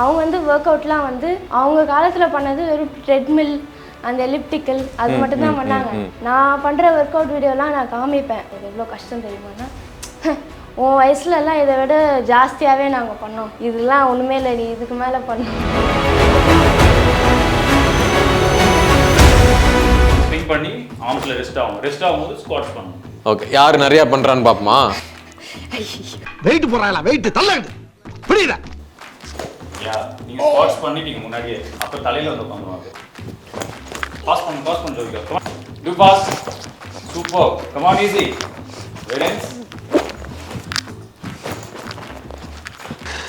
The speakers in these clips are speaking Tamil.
அவங்க வந்து ஒர்க் அவுட்லாம் வந்து அவங்க காலத்தில் பண்ணது வெறும் ட்ரெட்மில் அந்த எலிப்டிக்கல் அது மட்டும் தான் பண்ணாங்க. நான் பண்ணுற ஒர்க் அவுட் வீடியோலாம் நான் காமிப்பேன். இது எவ்வளோ கஷ்டம் தெரியுமாண்ணா, உன் வயசுலலாம் இதை விட ஜாஸ்தியாகவே நாங்கள் பண்ணோம், இதெல்லாம் ஒன்றுமே இல்லை, நீ இதுக்கு மேலே பண்ணோம். ஸ்விங் பண்ணி ஆர்ம்ஸில் ரெஸ்ட் ஆகும்போது ஸ்குவாட்ஸ் பண்ணணும். ஓகே, யார் நிறையா பண்ணுறான்னு பார்ப்போமா? வெயிட் போடுறாங்களா, வெயிட் தள்ளாது புரியுதா? நீங்க ஸ்குவாட்ஸ் பண்ணிட்டீங்க முன்னாடியே, அப்ப தலையில வந்து உட்காந்துருவாங்க. பாஸ் பண்ணு Jovika. Do pass. Super. Come on, easy. ரெடிஸ்.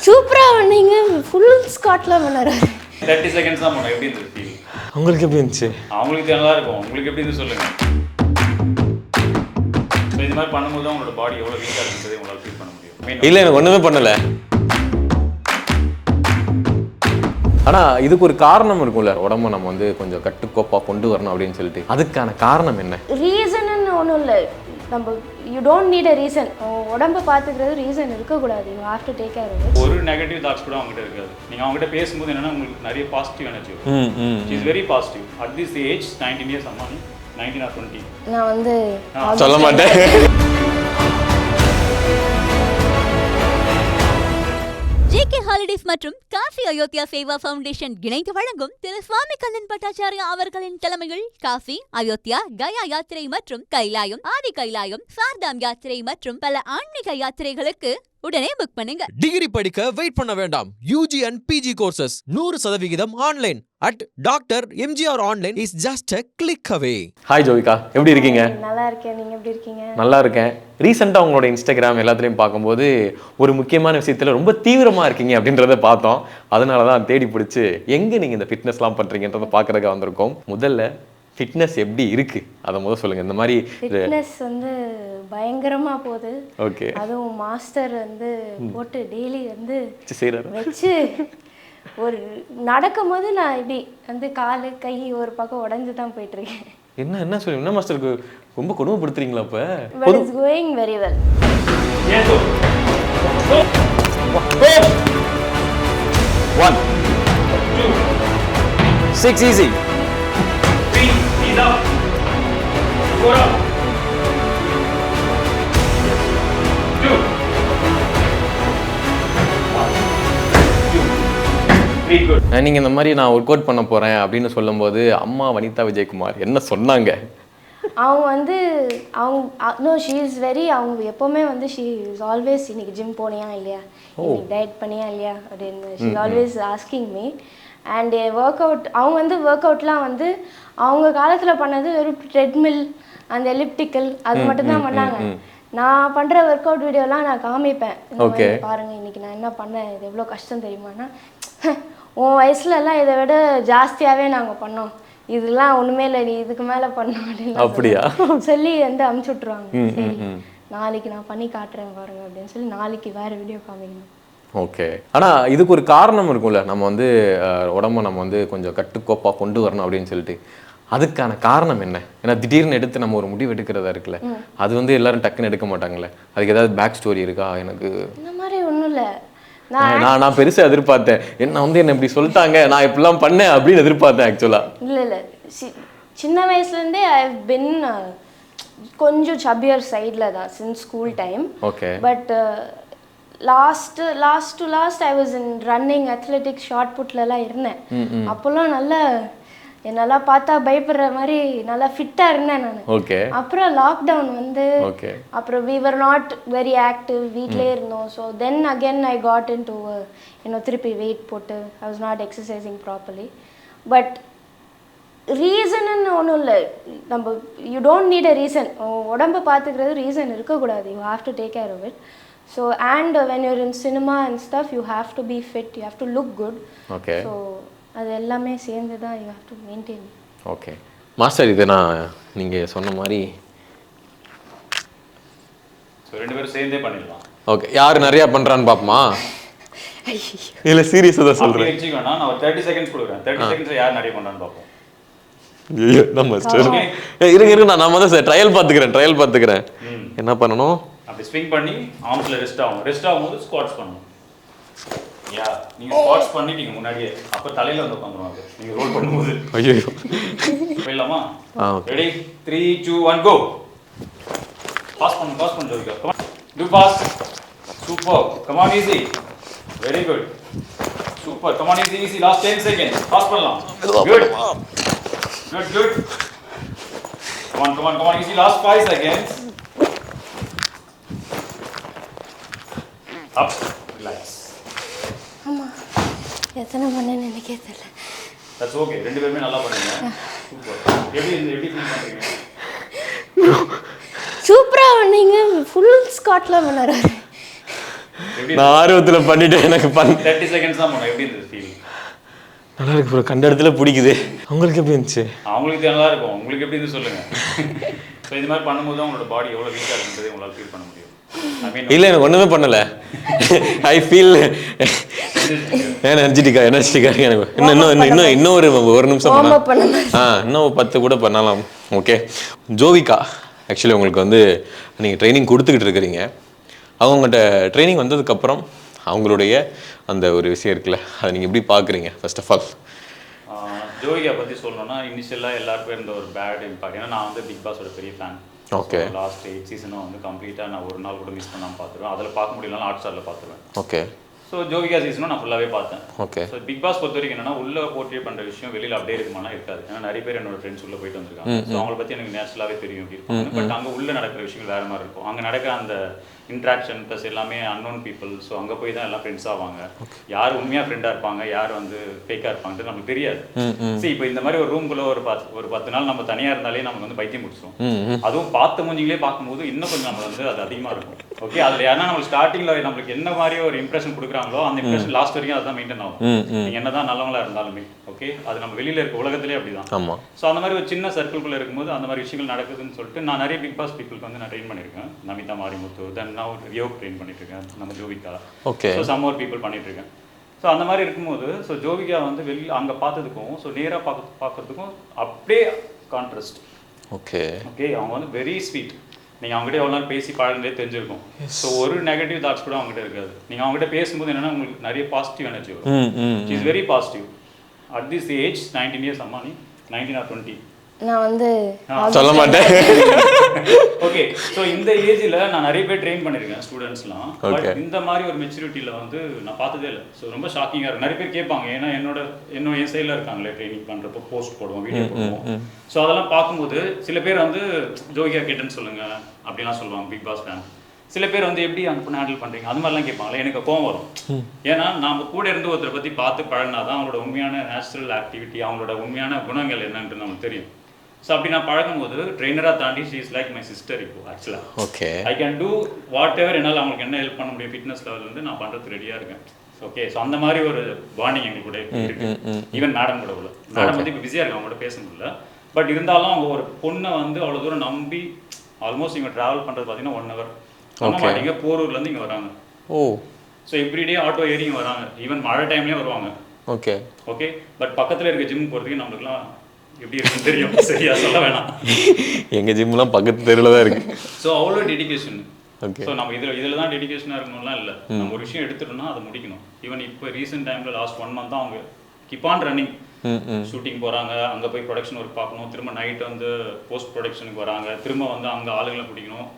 சூப்பரா பண்ணீங்க. ஃபுல் ஸ்குவாட்ல பண்ணாரு. 30 செகண்ட்ஸ் தான் பண்ணோம். எப்படி இருந்துச்சு ஃபீல்? உங்களுக்கு எப்படி இருந்துச்சு? அவங்களுக்கு நல்லா இருக்கும். உங்களுக்கு எப்படி இருந்து சொல்லுங்க. இந்த மாதிரி பண்ணும்போது தான் உங்களோட பாடி எவ்வளவு வீக்கா இருக்குன்றதை உங்களால ஃபீல் பண்ண முடியும். இல்லை, எனக்கு ஒன்றுமே பண்ணலை. ஆனால் இதுக்கு ஒரு காரணம் இருக்கும்ல, உடம்பு நம்ம வந்து கொஞ்சம் கட்டுக்கோப்பாக கொண்டு வரணும் அப்படின்னு சொல்லிட்டு. அதுக்கான காரணம் என்ன? ரீசன்னு ஒன்றும் இல்லை. நம்ம you don't need a reason. உடம்பை பார்த்துக்கிறது ரீசன் இருக்கக்கூடாது. You have to take care of it. ஒரு நெகட்டிவ் தாட்ஸ் கூட அவங்ககிட்ட இருக்காது. நீங்கள் அவங்ககிட்ட பேசும்போது என்னன்னா உங்களுக்கு நிறைய பாசிட்டிவ் எனர்ஜி இருக்கும். She is very positive. At this age 19 years அம்மா, 19 or 20. நான் வந்து சொல்ல மாட்டேன். ஜேகே ஹாலிடேஸ் மற்றும் காஃபி அயோத்தியா சேவா ஃபவுண்டேஷன் இணைந்து வழங்கும் திரு சுவாமி கண்ணன் பட்டாச்சாரியா அவர்களின் தலைமையில் காஃபி அயோத்தியா கயா யாத்திரை மற்றும் கைலாயம் ஆதி கைலாயம் சார்தாம் யாத்திரை மற்றும் பல ஆன்மீக யாத்திரைகளுக்கு உடனே புக் பண்ணுங்க. டிகிரி படிக்க வெயிட் பண்ண வேண்டாம். UG and PG courses 100% online at doctor MGR online is just a click away. Hi Jovika, எப்படி இருக்கீங்க? நல்லா இருக்கேன். நீங்க எப்படி இருக்கீங்க? நல்லா இருக்கேன். ரீசெண்டாக உங்களோட இன்ஸ்டாகிராம் எல்லாத்துலேயும் பார்க்கும்போது ஒரு முக்கியமான விஷயத்தில் ரொம்ப தீவிரமாக இருக்கீங்க அப்படின்றத பார்த்தோம். அதனால தான் தேடி பிடிச்சி எங்கே நீங்கள் இந்த ஃபிட்னஸ்லாம் பண்ணுறீங்கன்றதை பார்க்குறதுக்கு வந்திருக்கோம். முதல்ல ஃபிட்னஸ் எப்படி இருக்கு அதை முதல்ல சொல்லுங்க. இந்த மாதிரி ஃபிட்னஸ் வந்து பயங்கரமா போகுது. ஓகே, அதுவும் மாஸ்டர் வந்து போட்டு டெய்லி வந்து செய்கிறாரு வச்சு ஒரு நடக்கும்போது நான் இப்படி வந்து காலு கை ஒரு பக்கம் உடஞ்சு தான் போயிட்டு இருக்கேன். என்ன சொல்லி என்ன மாஸ்டருக்கு ரொம்ப கொடுமைப்படுத்துறீங்களா? அப்போ but it's going very well. One, 2, 6 easy. 3, knees up. 4 up. 2. 3 good. நீங்கள் இந்த மாதிரி நான் ஒர்க் அவுட் பண்ண போகிறேன் அப்படின்னு சொல்லும்போது அம்மா வனிதா விஜயகுமார் என்ன சொன்னாங்க? அவங்க வந்து நோ ஷீ இஸ் வெரி, அவங்க எப்போவுமே வந்து ஷீ இஸ் ஆல்வேஸ் இன்னைக்கு ஜிம் போனியா இல்லையா, இன்னைக்கு டயட் பண்ணியா இல்லையா அப்படின்னு she is always asking me. And work out அவங்க வந்து ஒர்க் அவுட்லாம் வந்து அவங்க காலத்தில் பண்ணது வெறும் ட்ரெட்மில் அந்த எலிப்டிக்கல் அது மட்டும் தான் பண்ணாங்க. நான் பண்ணுற ஒர்க் அவுட் வீடியோலாம் நான் காமிப்பேன். பாருங்க இன்னைக்கு நான் என்ன பண்ணேன், இது எவ்வளோ கஷ்டம் தெரியுமாண்ணா, உன் வயசுலலாம் இதை விட ஜாஸ்தியாகவே நாங்கள் பண்ணோம், இதெல்லாம் ஒன்றுமே இல்லை, நீ இதுக்கு மேலே பண்ணோம் அப்படின்னு அப்படியா சொல்லி வந்து அமுச்சு விட்ருவாங்க. சரி நாளைக்கு நான் பண்ணி காட்டுறேன் பாருங்க அப்படின்னு சொல்லி நாளைக்கு வேறு வீடியோ காமிக்கணும். ஓகே, ஆனால் இதுக்கு ஒரு காரணம் இருக்கும்ல, நம்ம வந்து உடம்பை நம்ம வந்து கொஞ்சம் கட்டுக்கோப்பாக கொண்டு வரணும் அப்படின்னு சொல்லிட்டு. அதுக்கான காரணம் என்ன? ஏன்னா திடீர்னு எடுத்து நம்ம ஒரு முடிவு எடுக்கிறதா இருக்குல்ல, அது வந்து எல்லாரும் டக்குன்னு எடுக்க மாட்டாங்களே, அதுக்கு ஏதாவது பேக் ஸ்டோரி இருக்கா? எனக்கு இந்த மாதிரி ஒன்றும் இல்லை. நான் பெருசாக எதிர்பார்த்தேன், என்ன வந்து என்ன இப்படி சொல்லிட்டாங்க, நான் இப்படிலாம் பண்ணேன் அப்படின்னு எதிர்பார்த்தேன் ஆக்சுவலாக. இல்லை சின்ன வயசுலேருந்தே ஐ ஹவ் பின் கொஞ்சம் சப்பியர் சைடில் தான் since school time. Okay, but last I was in running athletics short புட்லலாம் இருந்தேன். அப்போல்லாம் நல்லா என்னெல்லாம் பார்த்தா பயப்படுற மாதிரி நல்லா ஃபிட்டாக இருந்தேன் நான். ஓகே, அப்புறம் லாக்டவுன் வந்து ஓகே, அப்புறம் we were not very active, வீட்டிலே இருந்தோம். So then again I got into திருப்பி வெயிட் போட்டு I was not exercising properly. But ரீசன்னு ஒன்றும் இல்லை. நம்ம you don't need a reason. உடம்பை பார்த்துக்கிறது ரீசன் இருக்கக்கூடாது. You have to take care of it. So and when you're in cinema and stuff you have to be fit, you have to look good. Okay, so அது எல்லாமே சேர்ந்து தான் you have to maintain. Okay master, இது நான் நீங்கள் சொன்ன மாதிரி ஸோ 2 பேரும் சேர்ந்தே பண்ணிடலாம். ஓகே, யார் நிறையா பண்ணுறான்னு பார்ப்போமா? இல்லை சீரியஸாக தான் சொல்கிறேன். வச்சுக்கோண்ணா, நான் ஒரு 30 செகண்ட்ஸ் கொடுக்குறேன். 30 செகண்ட்ஸில் யார் நிறைய பண்ணுறான்னு பார்ப்போம். இருங்க நான் வந்து ட்ரையல் பார்த்துக்கிறேன். என்ன பண்ணணும்? அப்படி ஸ்விங் பண்ணி ஆர்ம்ஸில் ரெஸ்ட் ஆகும்போது ஸ்குவாட்ஸ் பண்ணணும். யா நீங்க ஸ்குவாட்ஸ் பண்ணிட்டீங்க முன்னாடியே அப்ப தலையில வந்து உட்காந்துருவாங்க நீங்க ரோல் பண்ணும்போது. ஐயோ போயிடலாமா? ஓகே. Ready 3 2 1 go. பாஸ் பண்ணு Jovika. Come on to pass. Super. Come on easy. Very good. Super. Come on easy last 10 seconds. Pass பண்ணலாம். Good. Come on easy last 5 seconds. Up, relax. ஆமா எத்தனை பண்ணேன்னு எனக்கே தெரியல. That's okay. ரெண்டு பேருமே நல்லா பண்ணீங்க. சூப்பர். எப்படி ஃபீல் பண்றீங்க? சூப்பரா பண்ணீங்க. ஃபுல் ஸ்குவாட்ல பண்ணாரு. நான் ஆர்வத்துல பண்ணிட்டு எனக்கு 30 செகண்ட்ஸ் தான் பண்ணேன். எப்படி இருந்தது ஃபீல்? நல்லா இருக்கு ப்ரோ, கண்ட இடத்துல பிடிக்குது. உங்களுக்கு எப்படி இருந்துச்சு? அவங்களுக்கு நல்லா இருக்கும். உங்களுக்கு எப்படி இருந்து சொல்லுங்க. ஸோ இது மாதிரி பண்ணும்போது உங்களோட பாடி எவ்வளோ வீக்காக இருக்குன்றது உங்களால் ஃபீல் பண்ண முடியும். இல்லை எனக்கு ஒன்றுமே பண்ணலை. ஐ ஃபீல் எனர்ஜெட்டிக்கா எனக்கு இன்னும் ஒரு நிமிஷம் இன்னும் 10 கூட பண்ணலாம். ஓகே ஜோவிகா, ஆக்சுவலி உங்களுக்கு வந்து நீங்கள் ட்ரைனிங் கொடுத்துக்கிட்டு இருக்கிறீங்க. அவங்ககிட்ட ட்ரைனிங் வந்ததுக்கப்புறம் அவங்களுடைய அந்த ஒரு விஷயம் இருக்குல்ல, அதை நீங்கள் எப்படி பார்க்குறீங்க? ஃபர்ஸ்ட் ஆஃப் ஆல் ஜோவிகா பற்றி சொல்லணும்னா இனிஷியலாக எல்லாருக்கும் இருந்த ஒரு பேட் இம்பாக்ட். ஏன்னா நான் வந்து பிக் பாஸோட பெரிய ஃபேன். ஓகே. லாஸ்ட் 8 சீசனும் வந்து கம்ப்ளீட்டாக நான் ஒரு நாள் கூட மிஸ் பண்ணாமல் பார்த்துருவேன். அதில் பார்க்க முடியலனாலும் ஹாட்ஸ்டாரில் பார்த்துருவேன். ஓகே. ஸோ ஜோவிகா சீசனும் நான் ஃபுல்லாகவே பார்த்தேன். ஓகே. ஸோ பிக் பாஸ் பொறுத்த வரைக்கும் என்னன்னா உள்ள போர்ட்ரே பண்ணுற விஷயம் வெளியில் அப்படியே இருக்குமானா இருக்காது. ஏன்னா நிறைய பேர் என்னோட ஃப்ரெண்ட்ஸ் உள்ள போயிட்டு வந்திருக்காங்க. ஸோ அவங்கள பற்றி எனக்கு நேச்சுரலாகவே தெரியும் அப்படி இருக்கும். பட் அங்கே உள்ள நடக்கிற விஷயங்கள் வேறு மாதிரி இருக்கும். அங்கே நடக்கிற அந்த இன்ட்ராக்ஷன் ப்ளஸ் எல்லாமே அன்னோன் பீப்புள். ஸோ அங்கே போய் தான் எல்லாம் ஃப்ரெண்ட்ஸ் ஆவாங்க. யார் உண்மையாக ஃப்ரெண்டாக இருப்பாங்க, யார் வந்து ஃபேக்காக இருப்பாங்கன்றது நமக்கு தெரியாது. சரி, இப்போ இந்த மாதிரி ஒரு ரூம்குள்ளே ஒரு 10 நாள் நம்ம தனியாக இருந்தாலே நமக்கு வந்து பைத்தியம் முடிச்சிடும். அதுவும் பார்த்த மூஞ்சிங்களே பார்க்கும்போது இன்னும் கொஞ்சம் நம்ம வந்து அது அதிகமாக இருக்கும். ஓகே, அதில் யாருன்னா நம்ம ஸ்டார்டிங்கில் நம்மளுக்கு என்ன மாதிரி ஒரு இம்ப்ரெஷன் கொடுக்குறாங்களோ அந்த இம்ப்ரெஷன் லாஸ்ட் வரைக்கும் அதுதான் மெயின்டைன் ஆகும். நீங்கள் என்ன தான் நல்லவங்களா இருந்தாலுமே. ஓகே, அது நம்ம வெளியில் இருக்க உலகத்திலே அப்படி தான். ஆமாம். ஸோ அந்த மாதிரி ஒரு சின்ன சர்க்கிள்குள்ளே இருக்கும்போது அந்த மாதிரி விஷயங்கள் நடக்குதுன்னு சொல்லிட்டு நான் நிறைய பிக் பாஸ் பீப்புளுக்கு வந்து நான் ட்ரெயின் பண்ணியிருக்கேன். நமிதா மாரிமுத்து, தென் நான் ஒரு யோக் ட்ரெயின் பண்ணிட்டு இருக்கேன், நம்ம Jovika. Okay. So some more people பண்ணிட்டு இருக்கேன். ஸோ அந்த மாதிரி இருக்கும்போது ஸோ ஜோவிகா வந்து வெளியில் அங்கே பார்த்ததுக்கும் ஸோ நேராக பார்க்கறதுக்கும் அப்படியே கான்ட்ராஸ்ட். ஓகே. ஓகே, அவங்க வந்து வெரி ஸ்வீட். நீங்கள் அவங்ககிட்ட எவ்வளோ நேரம் பேசி பழகிட்டே தெரிஞ்சிருக்கும். ஸோ ஒரு நெகட்டிவ் தாட்ஸ் கூட அவங்ககிட்ட இருக்காது. நீங்கள் அவங்ககிட்ட பேசும்போது என்னன்னா உங்களுக்கு நிறைய பாசிட்டிவ் எனர்ஜி வரும். Is very positive. At this age 19 years அம்மா, நீ 19 or 20? நான் வந்து சொல்ல மாட்டேன். ஓகே, ஸோ இந்த ஏஜில் நான் நிறைய பேர் ட்ரெயின் பண்ணியிருக்கேன் ஸ்டூடெண்ட்ஸ்லாம். பட் இந்த மாதிரி ஒரு மெச்சூரிட்டியில் வந்து நான் பார்த்ததே இல்லை. ஸோ ரொம்ப ஷாக்கிங்காக இருக்கும். நிறைய பேர் கேட்பாங்க, ஏன்னா என் சைடில் இருக்காங்களே ட்ரைனிங் பண்ணுறப்போ போஸ்ட் போடுவோம், வீடியோ போடுவோம். ஸோ அதெல்லாம் பார்க்கும்போது சில பேர் வந்து ஜோவிகா கேட்டேன்னு சொல்லுங்கள் அப்படிலாம் சொல்லுவாங்க பிக் பாஸ் ஃபேன். சில பேர் வந்து எப்படி அந்த பொண்ணு ஹேண்டில் பண்ணுறீங்க அது மாதிரிலாம் கேட்பாங்களே. எனக்கு கோவம் வரும். ஏன்னா நம்ம கூட இருந்து ஒருத்தரை பற்றி பார்த்து பழகினா தான் அவங்களோட உண்மையான நேச்சுரல் ஆக்டிவிட்டி, அவங்களோட உண்மையான குணங்கள் என்னன்றது நமக்கு தெரியும். ஸோ அப்படி நான் பழகும்போது ட்ரெயினராக தாண்டி she is like my sister. இப்போ ஆக்சுவலாக okay, I can do whatever. என்னால் அவங்களுக்கு என்ன ஹெல்ப் பண்ண முடியும் ஃபிட்னஸ் லெவல் வந்து நான் பண்ணுறதுக்கு ரெடியாக இருக்கேன். ஓகே, ஸோ அந்த மாதிரி ஒரு பாண்டிங் எங்களுக்கு கூட இருக்கு. ஈவன் மேடம் கூட உள்ள மேடம் வந்து இப்போ பிஸியாக இருக்கு, அவங்க கூட பேச முடியல. பட் இருந்தாலும் அவங்க ஒரு பொண்ணை வந்து அவ்வளோ தூரம் நம்பி ஆல்மோஸ்ட் இங்கே ட்ராவல் பண்ணுறது பார்த்தீங்கன்னா 1 hour நம்ப மாட்டீங்க. போரூர்லேருந்து இங்கே வராங்க. ஓ, ஸோ எவ்ரிடே ஆட்டோ ஏறி இங்கே வராங்க. ஈவன் மழை டைம்லேயே வருவாங்க. ஓகே. ஓகே, பட் பக்கத்தில் இருக்க ஜிம் போகிறதுக்கு நம்மளுக்குலாம் எப்படி இருக்குன்னு தெரியும். சரியா சொல்ல வேணாம், எங்கள் ஜிம்லாம் பக்கத்து தெருவில் தான் இருக்கு. ஸோ அவ்வளோ டெடிகேஷன். ஓகே. ஸோ நம்ம இதில் தான் டெடிகேஷனாக இருக்கணும்லாம் இல்லை. நம்ம ஒரு விஷயம் எடுத்துட்டோம்னா அதை முடிக்கணும். ஈவன் இப்போ ரீசெண்ட் டைமில் லாஸ்ட் 1 month தான் அவங்க கீப் ஆன் ரன்னிங். ஷூட்டிங் போகிறாங்க, அங்கே போய் ப்ரொடக்ஷன் ஒர்க் பார்க்கணும், திரும்ப நைட் வந்து போஸ்ட் ப்ரொடக்ஷனுக்கு வராங்க, திரும்ப வந்து அங்கே ஆளுங்களை பிடிக்கணும்.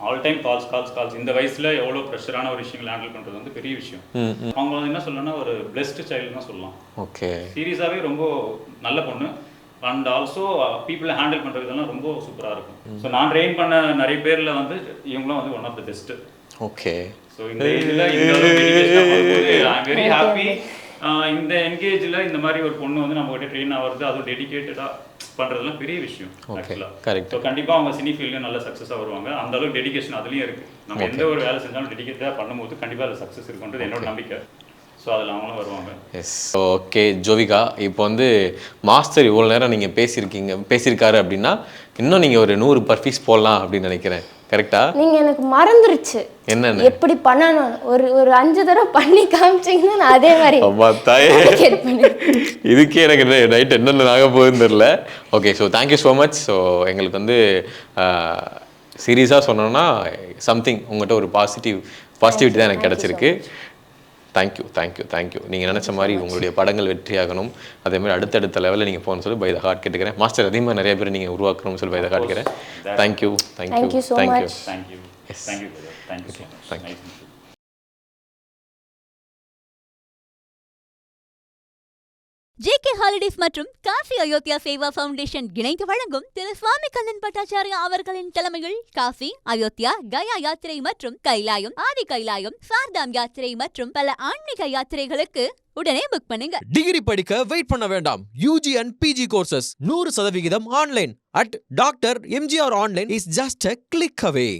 All time calls. இந்த வயசில் எவ்வளோ ப்ரெஷரான ஒரு விஷயங்கள் ஹேண்டில் பண்ணுறது வந்து பெரிய விஷயம். அவங்க வந்து என்ன சொல்லணும்னா ஒரு பிளெஸ்டு சைல்டு தான் சொல்லலாம். ஓகே, சீரியஸாகவே ரொம்ப நல்ல பொண்ணு. அண்ட் ஆல்சோ பீப்புளை ஹேண்டில் பண்ணுறதுலாம் ரொம்ப சூப்பராக இருக்கும். ஸோ நான் ட்ரெயின் பண்ண நிறைய பேரில் வந்து இவங்களும் வந்து one of the best. Okay. So இந்த ஏஜில் ஐ எம் வெரி ஹாப்பி. இந்த என்கேஜில் இந்த மாதிரி ஒரு பொண்ணு வந்து நம்மகிட்ட ட்ரெயின் ஆகிறது, அதுவும் டெடிக்கேட்டடாக பண்ணுறதுலாம் பெரிய விஷயம் ஆக்சுவலாக. கரெக்ட். ஸோ கண்டிப்பாக அவங்க சினி ஃபீல்ட்லையும் நல்ல சக்ஸஸாக வருவாங்க. அந்த அளவுக்கு டெடிகேஷன் அதுலேயும் இருக்குது. நம்ம எந்த ஒரு வேலை செஞ்சாலும் டெடிக்கேட்டாக பண்ணும்போது கண்டிப்பாக அதில் சக்ஸஸ் இருக்குன்றது என்னோட நம்பிக்கை. ஸோ அதில் அவங்களும் வருவாங்க. எஸ். ஓகே ஜோவிகா, இப்போ வந்து மாஸ்டர் இவ்வளோ நேரம் நீங்கள் பேசியிருக்காரு அப்படின்னா இன்னும் நீங்கள் ஒரு 100 பர்ஃபீஸ் போடலாம் அப்படின்னு நினைக்கிறேன். கரெக்டா? நீங்கள் எனக்கு மறந்துருச்சு என்னன்னு எப்படி பண்ணணும். ஒரு 5 தடவை பண்ணி காமிச்சிங்கன்னா நான் அதே மாதிரி இதுக்கே எனக்கு நைட் என்னென்ன ஆக போகுதுன்னு தெரியல. Okay, so thank you so much. So எங்களுக்கு வந்து சீரியஸாக சொன்னோன்னா சம்திங் உங்கள்கிட்ட ஒரு பாசிட்டிவிட்டி தான் எனக்கு கிடச்சிருக்கு. தேங்க்யூ நீங்கள் நினச்ச மாதிரி உங்களுடைய படங்கள் வெற்றியாகணும், அதே மாதிரி அடுத்தடுத்த லெவலில் நீங்கள் போகணும்னு சொல்லி பை த ஹார்ட் கேட்டுக்கிறேன். மாஸ்டர் அதே மாதிரி நிறைய பேர் நீங்கள் உருவாக்கணும்னு சொல்லி பை த ஹார்ட் கேட்குறேன். Thank you Thank you so much. Thank you thank you brother, thank you so much. Thank you. Nice. JK holidays மற்றும் காஃபி அயோத்தியா சேவா ஃபவுண்டேஷன் இணைந்து வழங்கும் திரு சுவாமி கண்ணன் பட்டாச்சாரியா அவர்களின் தலைமையில் காஃபி, அயோத்தியா, கயா யாத்திரை மற்றும் கைலாயம், ஆதி கைலாயம், சார்தாம் யாத்திரை மற்றும் பல ஆன்மீக யாத்திரைகளுக்கு உடனே புக் பண்ணுங்க. டிகிரி படிக்க வெயிட் பண்ண வேண்டாம். UG and PG courses 100% online at Dr. MGR Online is just a click away.